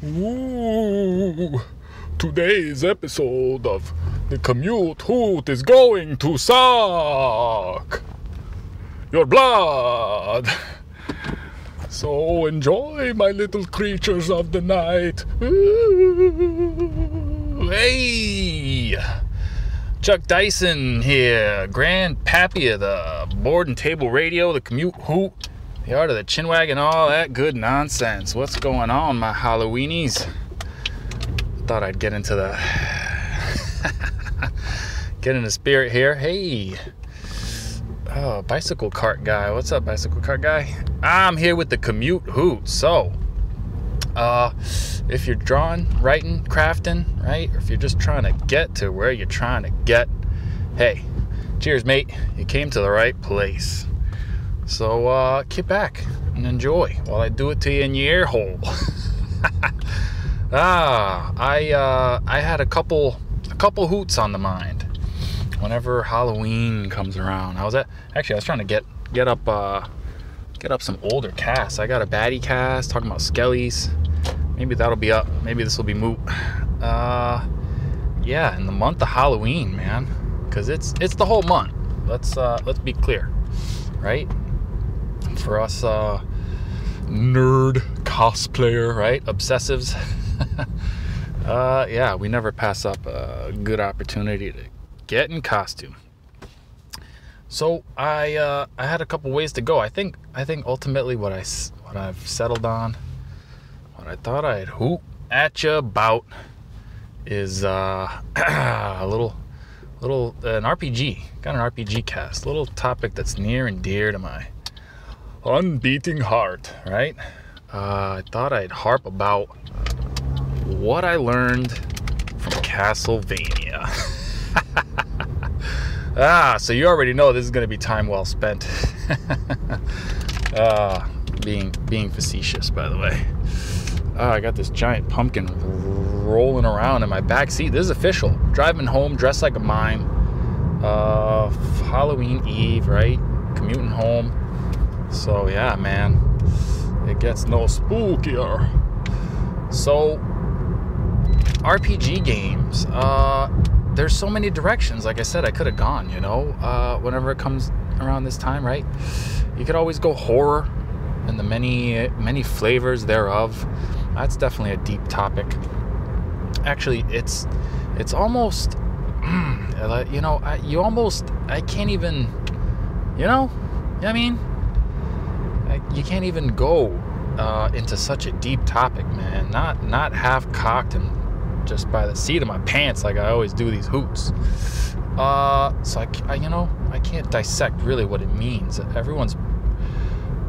Ooh, today's episode of the Commute Hoot is going to suck your blood. So enjoy, my little creatures of the night. Ooh, hey, Chuck Dyson here, Grandpappy of the Board and Table Radio, the Commute Hoot, the Art of the Chinwag, and all that good nonsense. What's going on, my Halloweenies? Thought I'd get into the spirit here. Hey, bicycle cart guy. What's up, bicycle cart guy? I'm here with the Commute Hoot. So, if you're drawing, writing, crafting, right, or if you're just trying to get to where you're trying to get, hey, cheers, mate. You came to the right place. So, kick back and enjoy while I do it to you in your ear hole. I had a couple hoots on the mind whenever Halloween comes around. I was trying to get up some older casts. I got a baddie cast talking about skellies. Maybe that'll be up. Maybe this will be moot. Yeah, in the month of Halloween, man, because it's the whole month. Let's be clear, right? For us nerd cosplayer, right, obsessives. Yeah, we never pass up a good opportunity to get in costume. So I had a couple ways to go. I think ultimately what I've settled on, what I thought I'd hoot at you about is a little an RPG. Got an RPG cast, a little topic that's near and dear to my unbeating heart, right? I thought I'd harp about what I learned from Castlevania. So you already know this is going to be time well spent. Being facetious, by the way. I got this giant pumpkin rolling around in my back seat. This is official. Driving home dressed like a mime. Halloween Eve, right? Commuting home. So yeah, man, it gets no spookier. So RPG games, there's so many directions. Like I said, I could have gone, whenever it comes around this time, right? You could always go horror and the many flavors thereof. That's definitely a deep topic. Actually, it's almost I can't even, you can't even go into such a deep topic, man. Not half cocked and just by the seat of my pants like I always do these hoots. So I can't dissect really what it means. Everyone's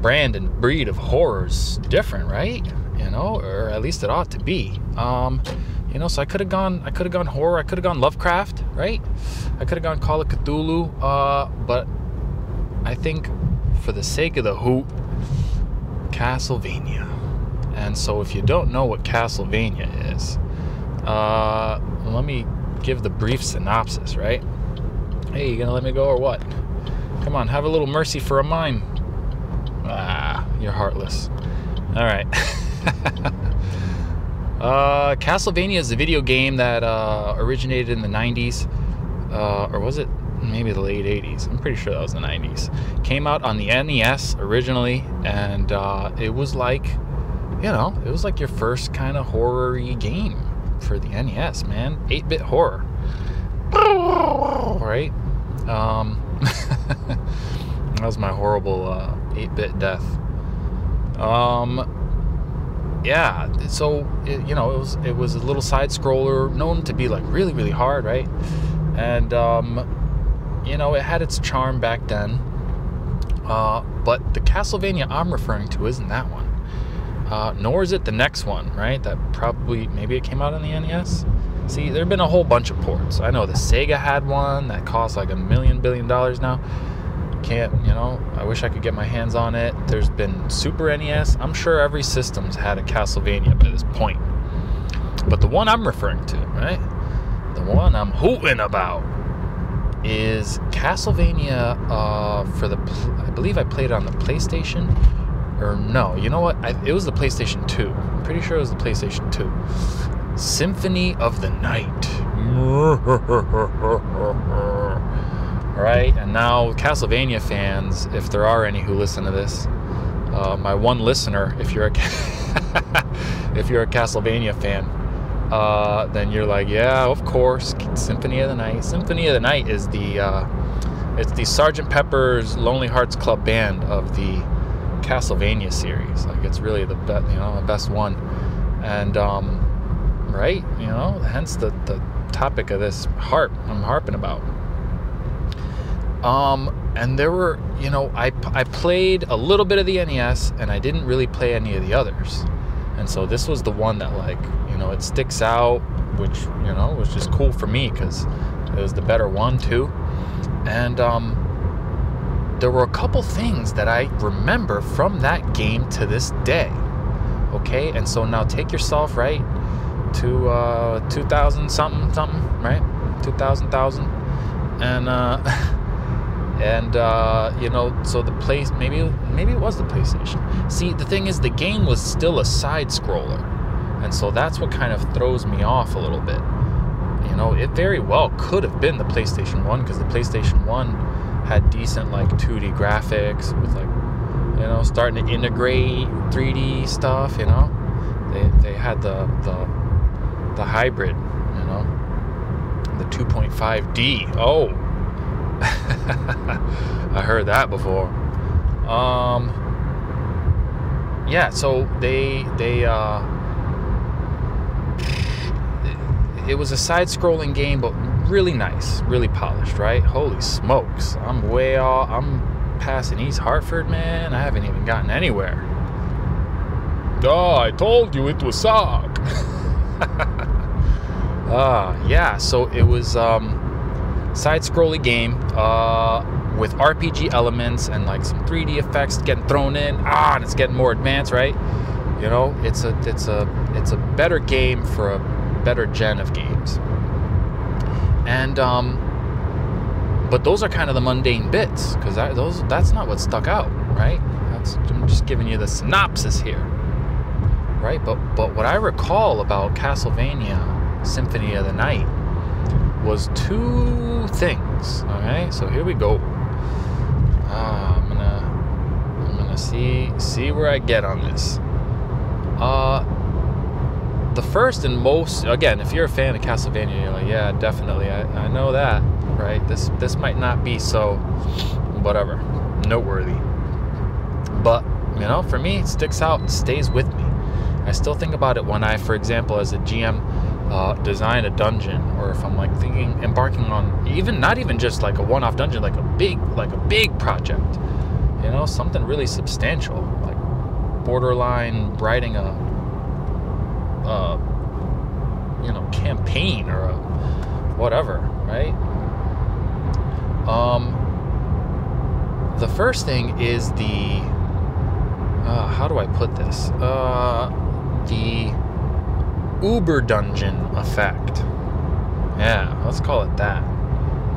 brand and breed of horror is different, right? Or at least it ought to be. So I could have gone horror. I could have gone Lovecraft, right? I could have gone Call of Cthulhu. But I think for the sake of the hoot, Castlevania. And so if you don't know what Castlevania is, let me give the brief synopsis, right? Hey, you gonna let me go or what? Come on, have a little mercy for a mime. You're heartless. All right. Castlevania is a video game that originated in the 90s, or was it maybe the late 80s? I'm pretty sure that was the 90s. Came out on the NES originally, and it was like your first kind of horror-y game for the NES, man. 8-bit horror, right? That was my horrible 8-bit death. Yeah, so it was a little side scroller known to be like really, really hard, right? And it had its charm back then. But the Castlevania I'm referring to isn't that one. Nor is it the next one, right? That maybe it came out on the NES. See, there have been a whole bunch of ports. I know the Sega had one that cost like $1 billion now. I wish I could get my hands on it. There's been Super NES. I'm sure every system's had a Castlevania by this point. But the one I'm referring to, right? The one I'm hooting about is Castlevania I believe I played it on the PlayStation or no, you know what? It was the PlayStation 2. I'm pretty sure it was the PlayStation 2. Symphony of the Night. Right? And now Castlevania fans, if there are any who listen to this, my one listener, if you're a Castlevania fan, then you're like, yeah, of course, Symphony of the Night. Symphony of the Night is it's the Sgt. Pepper's Lonely Hearts Club Band of the Castlevania series. Like, it's really the best one. And right, hence the topic of this I'm harping about. And there were, I played a little bit of the NES, and I didn't really play any of the others. And so this was the one that, like, it sticks out, which, was just cool for me because it was the better one too. And there were a couple things that I remember from that game to this day. Okay, and so now take yourself right to 2000 something, right? 2000, and so the place, maybe it was the PlayStation. See, the thing is, the game was still a side scroller, and so that's what kind of throws me off a little bit. It very well could have been the PlayStation 1, because the PlayStation 1 had decent, like, 2D graphics with, like, starting to integrate 3D stuff. They had the hybrid, the 2.5D. Oh, I heard that before. Yeah, so it was a side-scrolling game, but really nice, really polished, right? Holy smokes, I'm passing East Hartford, man. I haven't even gotten anywhere. Oh, I told you it was suck. Yeah, so it was side-scrolling game with RPG elements and, like, some 3D effects getting thrown in. And it's getting more advanced, right? It's a better game for a better gen of games. And but those are kind of the mundane bits, because that's not what stuck out, right? I'm just giving you the synopsis here, right? But what I recall about Castlevania Symphony of the Night was two things. Okay, so here we go. I'm gonna see where I get on this. The first and most, again, if you're a fan of Castlevania, you're like, yeah, definitely, I know that, right? This might not be so, whatever, noteworthy. But, for me, it sticks out and stays with me. I still think about it when I, for example, as a GM, design a dungeon, or if I'm, like, embarking on not even just like a one-off dungeon, like a big project, something really substantial, like borderline writing a campaign or a whatever, right? The first thing is the how do I put this? The Uber dungeon effect. Yeah, let's call it that.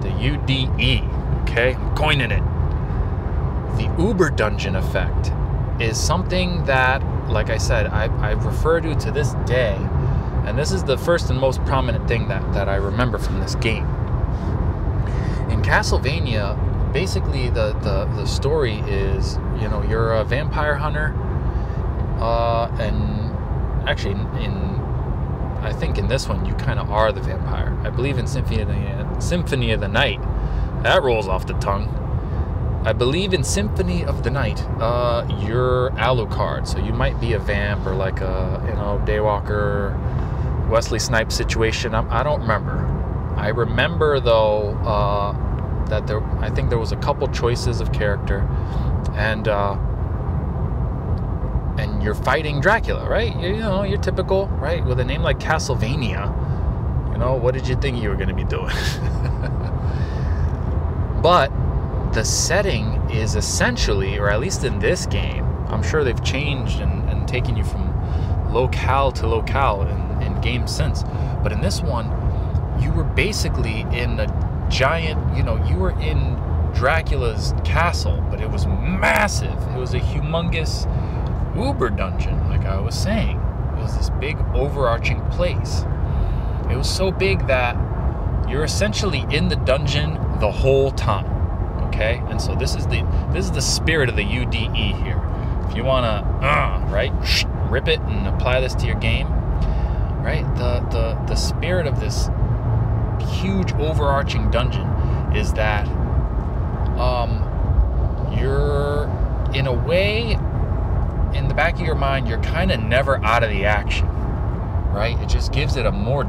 The UDE. Okay, I'm coining it. The Uber dungeon effect is something that, like I said, I refer to this day, and this is the first and most prominent thing that I remember from this game. In Castlevania, basically the story is, you're a vampire hunter, and actually I think in this one you kind of are the vampire. I believe in Symphony of the Night, that rolls off the tongue. I believe in Symphony of the Night, you're Alucard, so you might be a vamp or like a, Daywalker, Wesley Snipes situation. I don't remember. I remember though that I think there was a couple choices of character, and you're fighting Dracula, right? You're typical, right? With a name like Castlevania, what did you think you were going to be doing? But the setting is essentially, or at least in this game, I'm sure they've changed and taken you from locale to locale in games since. But in this one, you were basically in a giant, you were in Dracula's castle, but it was massive. It was a humongous Uber dungeon, like I was saying, was this big overarching place. It was so big that you're essentially in the dungeon the whole time. Okay, and so this is the spirit of the UDE here. If you wanna, right, rip it and apply this to your game, right? The spirit of this huge overarching dungeon is that you're, in a way, in the back of your mind, you're kind of never out of the action, right? It just gives it a more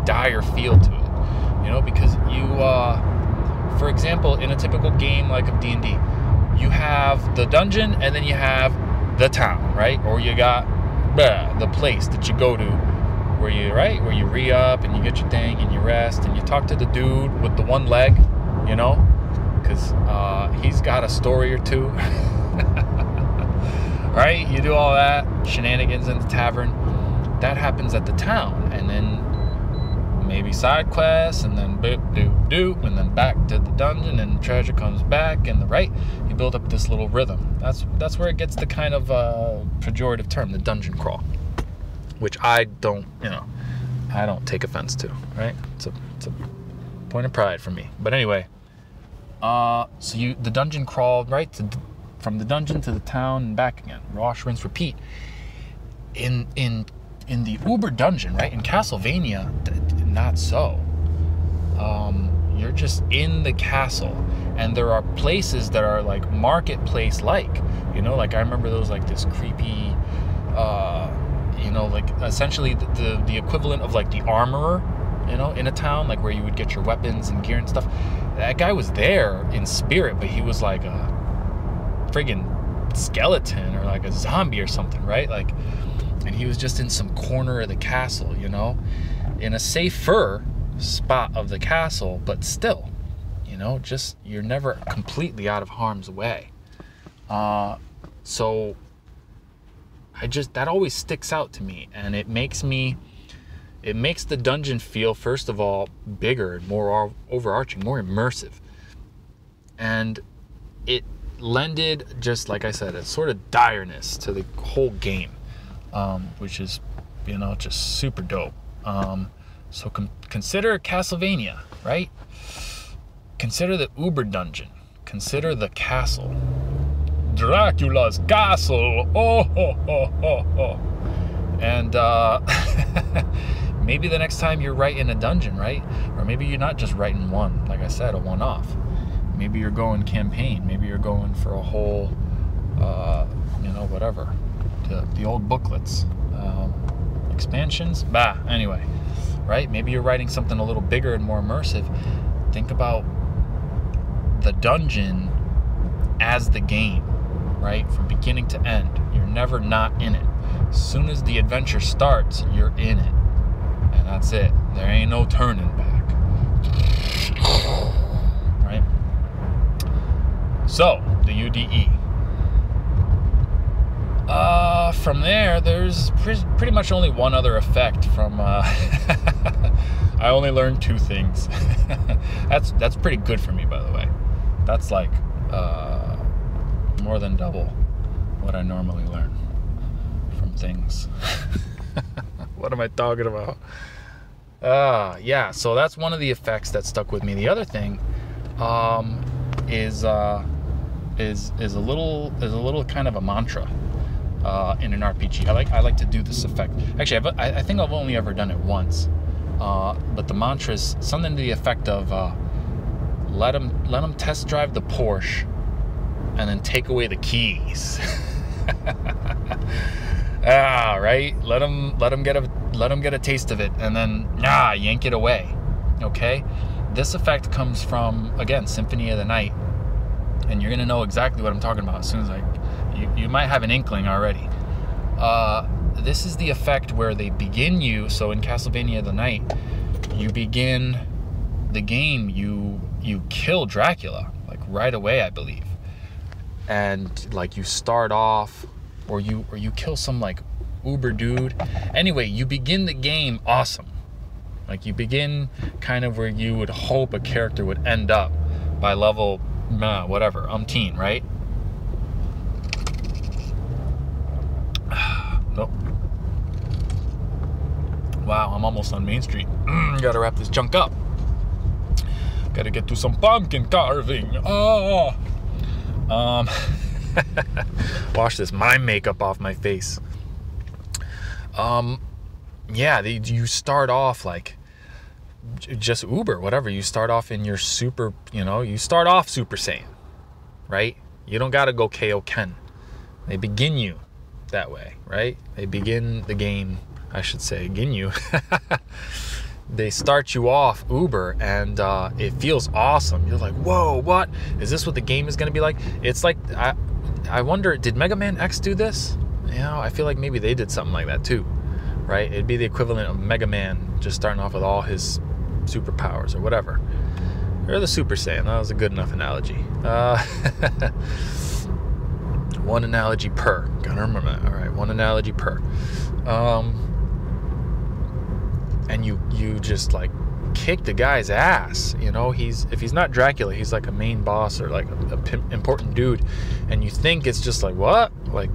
dire feel to it, you know, because you, for example, in a typical game like of D&D, you have the dungeon and then you have the town, right? Or you got the place that you go to where you re-up and you get your thing and you rest and you talk to the dude with the one leg, you know, because he's got a story or two. Right? You do all that shenanigans in the tavern. That happens at the town, and then maybe side quests, and then doop, and then back to the dungeon, and treasure comes back, and you build up this little rhythm. That's where it gets the kind of pejorative term, the dungeon crawl, which I don't take offense to, right? It's a point of pride for me. But anyway, so the dungeon crawl, right, from the dungeon to the town and back again, wash, rinse, repeat. In the Uber dungeon, right, in Castlevania, not so. You're just in the castle, and there are places that are like marketplace-like, you know, like I remember those, like this creepy, you know, like essentially the equivalent of like the armorer, you know, in a town, like where you would get your weapons and gear and stuff. That guy was there in spirit, but he was like a friggin' skeleton or like a zombie or something, right? Like, and he was just in some corner of the castle, you know, in a safer spot of the castle, but still, you know, just, you're never completely out of harm's way. So that always sticks out to me, and it makes the dungeon feel, first of all, bigger and more overarching, more immersive. And it lended, just like I said, a sort of direness to the whole game, which is, you know, just super dope. So consider Castlevania, right? Consider the Uber dungeon. Consider the castle. Dracula's castle. Oh, ho, ho, ho, ho. And maybe the next time you're right in a dungeon, right? Or maybe you're not just writing one, like I said, a one-off. Maybe you're going campaign. Maybe you're going for a whole, you know, whatever. The old booklets. Expansions? Anyway. Right? Maybe you're writing something a little bigger and more immersive. Think about the dungeon as the game, right? From beginning to end. You're never not in it. As soon as the adventure starts, you're in it. And that's it. There ain't no turning back. Right? So, the UDE. From there, there's pretty much only one other effect from, I only learned 2 things. That's pretty good for me, by the way. That's like, more than double what I normally learn from things. What am I talking about? Yeah, so that's one of the effects that stuck with me. The other thing, is a little kind of a mantra. In an RPG, I like to do this effect. Actually, I think I've only ever done it once. But the mantra is something to the effect of, let them test drive the Porsche, and then take away the keys. Right. Let them get a taste of it, and then yank it away. Okay. This effect comes from, again, Symphony of the Night, and you're gonna know exactly what I'm talking about as soon as you might have an inkling already. This is the effect where they begin you. So in Castlevania the Night, you begin the game, you kill Dracula, like right away, I believe. And like you start off, or you kill some like Uber dude. Anyway, you begin the game awesome. Like you begin kind of where you would hope a character would end up by level, whatever, umpteen, right? Wow, I'm almost on Main Street. Gotta wrap this junk up. Gotta get to some pumpkin carving. Wash this mime makeup off my face. Yeah, you start off like just Uber, whatever. You start off in your super, you start off Super Saiyan, right? You don't gotta go KO Ken. They begin you that way, right? They begin the game, I should say, begin you. They start you off Uber, and it feels awesome. You're like, whoa, what? Is this what the game is gonna be like? It's like, I wonder, did Mega Man X do this? I feel like maybe they did something like that too, right? It'd be the equivalent of Mega Man just starting off with all his superpowers or whatever. Or the Super Saiyan. That was a good enough analogy. One analogy per. Gotta remember that. All right, one analogy per. And you just like kick the guy's ass. If he's not Dracula, he's like a main boss or like a important dude, and you think it's just like, what? Like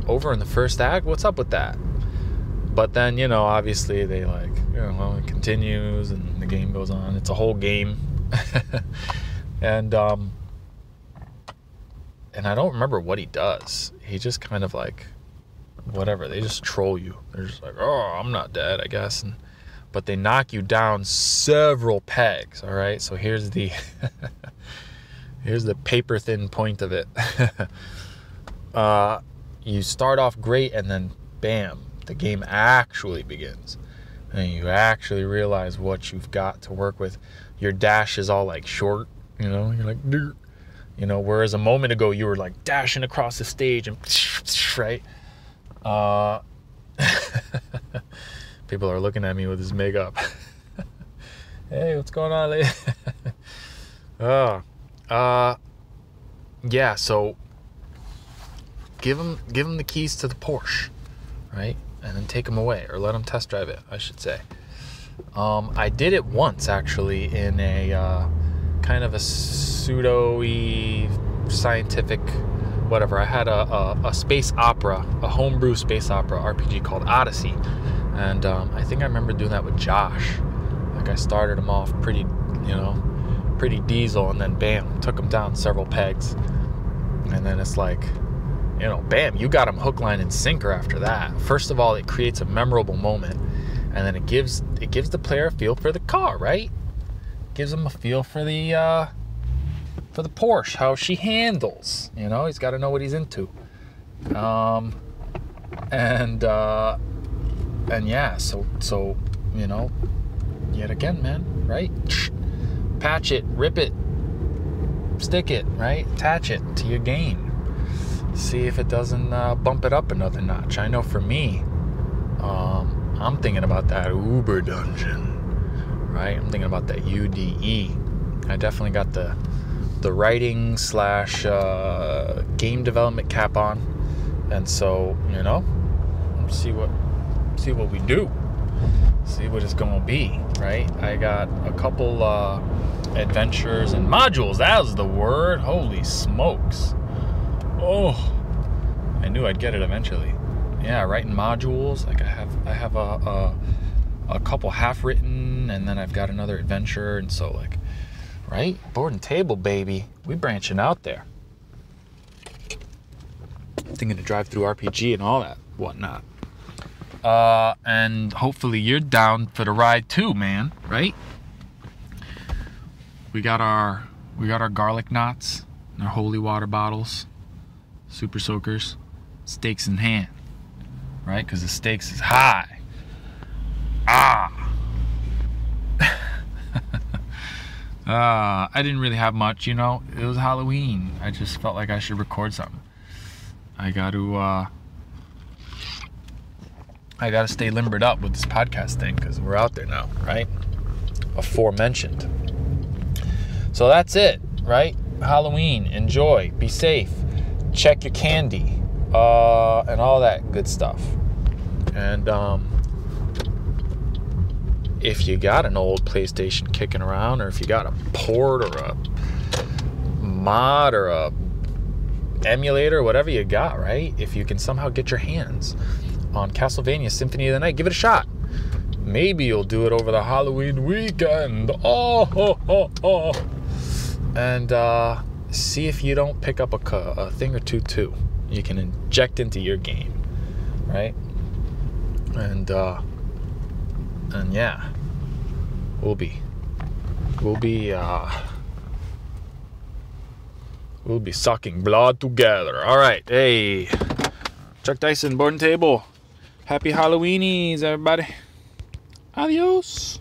over in the first act? What's up with that? But then, obviously they like, it continues and the game goes on. It's a whole game. And I don't remember what he does. He just kind of like, whatever. They just troll you. They're just like, oh, I'm not dead, I guess. But they knock you down several pegs. All right. So here's the paper thin point of it. You start off great, and then bam, the game actually begins, and you actually realize what you've got to work with. Your dash is all like short, you're like, whereas a moment ago you were like dashing across the stage and right. People are looking at me with this makeup. Hey, what's going on, lady? Yeah. So give him the keys to the Porsche, right? And then take him away, or let him test drive it, I should say. I did it once, actually, in a kind of a pseudo-y scientific whatever. I had a space opera, a homebrew space opera RPG called Odyssey. And I think I remember doing that with Josh. Like I started him off pretty diesel, and then bam, took him down several pegs. And then it's like, bam, you got him hook, line, and sinker after that. First of all, it creates a memorable moment, and then it gives the player a feel for the car, right? Gives them a feel for the Porsche, how she handles. He's got to know what he's into. And yeah, so yet again, man, right? Patch it, rip it, stick it, right? Attach it to your game. See if it doesn't bump it up another notch. I know for me, I'm thinking about that Uber dungeon, right? I'm thinking about that UDE. I definitely got the writing / game development cap on, and so see what we do, see what it's gonna be, right? I got a couple adventures and modules. That was the word. Holy smokes. Oh, I knew I'd get it eventually. Yeah, writing modules. Like I have a couple half written, and then I've got another adventure, and so like, right? Board and table, baby. We branching out there. Thinking to drive through RPG and all that whatnot. And hopefully you're down for the ride too, man. Right? We got our garlic knots, and our holy water bottles, super soakers, stakes in hand, right? Because the stakes is high. I didn't really have much, it was Halloween. I just felt like I should record something. I got to stay limbered up with this podcast thing, because we're out there now, right? Aforementioned. So that's it, right? Halloween, enjoy, be safe, check your candy, and all that good stuff. And if you got an old PlayStation kicking around, or if you got a port or a mod or a emulator, whatever you got, right? If you can somehow get your hands on Castlevania Symphony of the Night, give it a shot. maybe you'll do it over the Halloween weekend. And see if you don't pick up a thing or two too. You can inject into your game, right? And yeah, we'll be sucking blood together. All right, hey, Chuck Dyson, board and table. Happy Halloweenies, everybody. Adios.